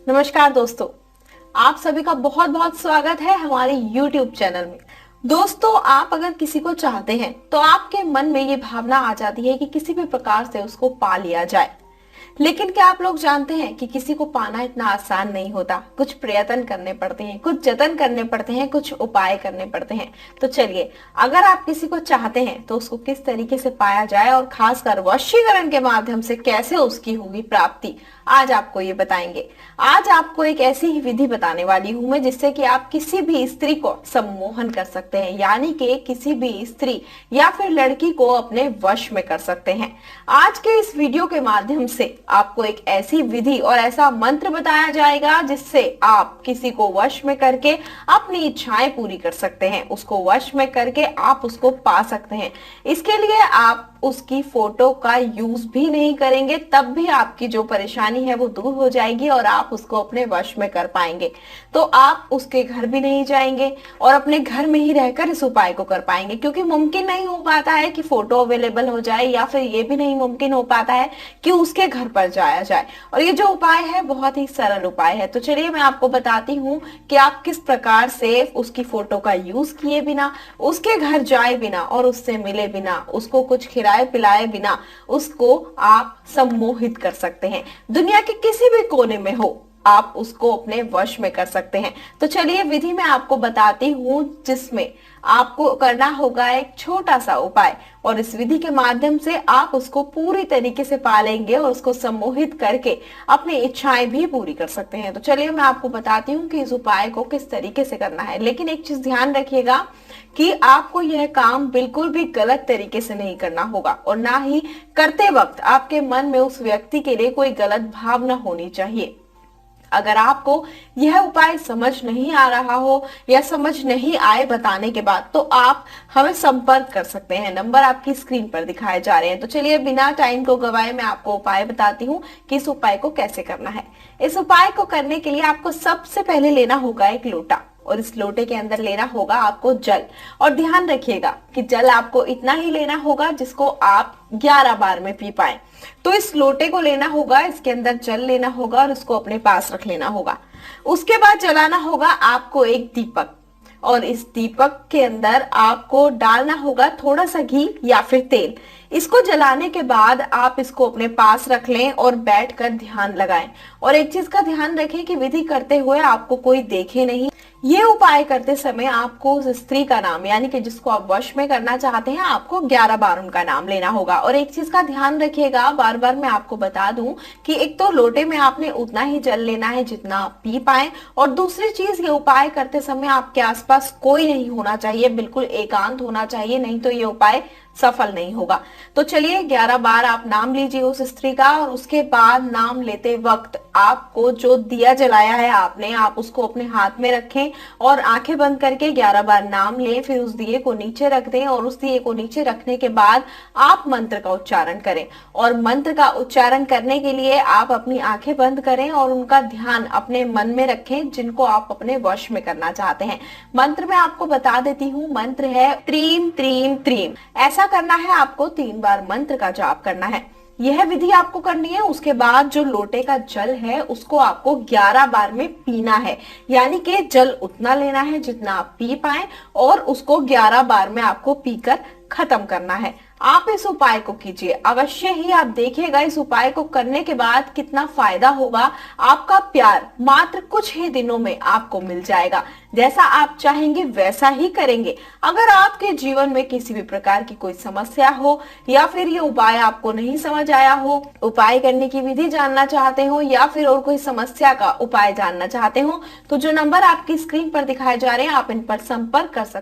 नमस्कार दोस्तों, आप सभी का बहुत बहुत स्वागत है हमारे YouTube चैनल में। दोस्तों, आप अगर किसी को चाहते हैं तो आपके मन में ये भावना आ जाती है कि किसी भी प्रकार से उसको पा लिया जाए। लेकिन क्या आप लोग जानते हैं कि किसी को पाना इतना आसान नहीं होता। कुछ प्रयत्न करने पड़ते हैं, कुछ जतन करने पड़ते हैं, कुछ उपाय करने पड़ते हैं। तो चलिए, अगर आप किसी को चाहते हैं तो उसको किस तरीके से पाया जाए और खासकर वशीकरण के माध्यम से कैसे उसकी होगी प्राप्ति, आज आपको ये बताएंगे। आज आपको एक ऐसी ही विधि बताने वाली हूं मैं जिससे कि आप किसी भी स्त्री को सम्मोहन कर सकते हैं, यानी कि किसी भी स्त्री या फिर लड़की को अपने वश में कर सकते हैं। आज के इस वीडियो के माध्यम से आपको एक ऐसी विधि और ऐसा मंत्र बताया जाएगा जिससे आप किसी को वश में करके अपनी इच्छाएं पूरी कर सकते हैं। उसको वश में करके आप उसको पा सकते हैं। इसके लिए आप उसकी फोटो का यूज भी नहीं करेंगे, तब भी आपकी जो परेशानी है वो दूर हो जाएगी और आप उसको अपने वश में कर पाएंगे। तो आप उसके घर भी नहीं जाएंगे और अपने घर में ही रहकर इस उपाय को कर पाएंगे, क्योंकि मुमकिन नहीं हो पाता है कि फोटो अवेलेबल हो जाए, या फिर ये भी नहीं मुमकिन हो पाता है कि उसके घर पर जाया जाए। और ये जो उपाय है बहुत ही सरल उपाय है। तो चलिए मैं आपको बताती हूँ कि आप किस प्रकार से उसकी फोटो का यूज किए बिना, उसके घर जाए बिना और उससे मिले बिना, उसको कुछ खिलाए पिलाए बिना उसको आप सम्मोहित कर सकते हैं। दुनिया के किसी भी कोने में हो, आप उसको अपने वश में कर सकते हैं। तो चलिए विधि मैं आपको बताती हूँ, जिसमें आपको करना होगा एक छोटा सा उपाय, और इस विधि के माध्यम से आप उसको पूरी तरीके से पालेंगे और उसको सम्मोहित करके अपनी इच्छाएं भी पूरी कर सकते हैं। तो चलिए मैं आपको बताती हूँ कि इस उपाय को किस तरीके से करना है। लेकिन एक चीज ध्यान रखिएगा कि आपको यह काम बिल्कुल भी गलत तरीके से नहीं करना होगा, और ना ही करते वक्त आपके मन में उस व्यक्ति के लिए कोई गलत भावना होनी चाहिए। अगर आपको यह उपाय समझ नहीं आ रहा हो या समझ नहीं आए बताने के बाद, तो आप हमें संपर्क कर सकते हैं। नंबर आपकी स्क्रीन पर दिखाए जा रहे हैं। तो चलिए बिना टाइम को गवाए मैं आपको उपाय बताती हूँ कि इस उपाय को कैसे करना है। इस उपाय को करने के लिए आपको सबसे पहले लेना होगा एक लोटा, और इस लोटे के अंदर लेना होगा आपको जल। और ध्यान रखिएगा कि जल आपको इतना ही लेना होगा जिसको आप 11 बार में पी पाए। तो इस लोटे को लेना होगा, इसके अंदर जल लेना होगा और उसको अपने पास रख लेना होगा। उसके बाद जलाना होगा आपको एक दीपक, और इस दीपक के अंदर आपको डालना होगा थोड़ा सा घी या फिर तेल। इसको जलाने के बाद आप इसको अपने पास रख लें और बैठकर ध्यान लगाएं। और एक चीज का ध्यान रखें कि विधि करते हुए आपको कोई देखे नहीं। ये उपाय करते समय आपको उस स्त्री का नाम, यानी कि जिसको आप वश में करना चाहते हैं, आपको 11 बार उनका नाम लेना होगा। और एक चीज का ध्यान रखिएगा, बार बार मैं आपको बता दूं कि एक तो लोटे में आपने उतना ही जल लेना है जितना आप पी पाए, और दूसरी चीज ये उपाय करते समय आपके आसपास कोई नहीं होना चाहिए, बिल्कुल एकांत होना चाहिए, नहीं तो ये उपाय सफल नहीं होगा। तो चलिए 11 बार आप नाम लीजिए उस स्त्री का, और उसके बाद नाम लेते वक्त आपको जो दिया जलाया है आपने, आप उसको अपने हाथ में रखें और आंखें बंद करके 11 बार नाम लें। फिर उस दिए को नीचे रख दें, और उस दिए को नीचे रखने के बाद आप मंत्र का उच्चारण करें। और मंत्र का उच्चारण करने के लिए आप अपनी आंखें बंद करें और उनका ध्यान अपने मन में रखें जिनको आप अपने वश में करना चाहते हैं। मंत्र मैं आपको बता देती हूँ, मंत्र है त्रीम त्रीम त्रीम। ऐसा करना है, आपको 3 बार मंत्र का जाप करना है। यह विधि आपको करनी है। उसके बाद जो लोटे का जल है उसको आपको 11 बार में पीना है, यानी कि जल उतना लेना है जितना आप पी पाए, और उसको 11 बार में आपको पीकर खत्म करना है। आप इस उपाय को कीजिए अवश्य ही, आप देखिएगा इस उपाय को करने के बाद कितना फायदा होगा। आपका प्यार मात्र कुछ ही दिनों में आपको मिल जाएगा। जैसा आप चाहेंगे वैसा ही करेंगे। अगर आपके जीवन में किसी भी प्रकार की कोई समस्या हो, या फिर ये उपाय आपको नहीं समझ आया हो, उपाय करने की विधि जानना चाहते हो, या फिर और कोई समस्या का उपाय जानना चाहते हो, तो जो नंबर आपकी स्क्रीन पर दिखाए जा रहे हैं आप इन पर संपर्क कर सकते हैं।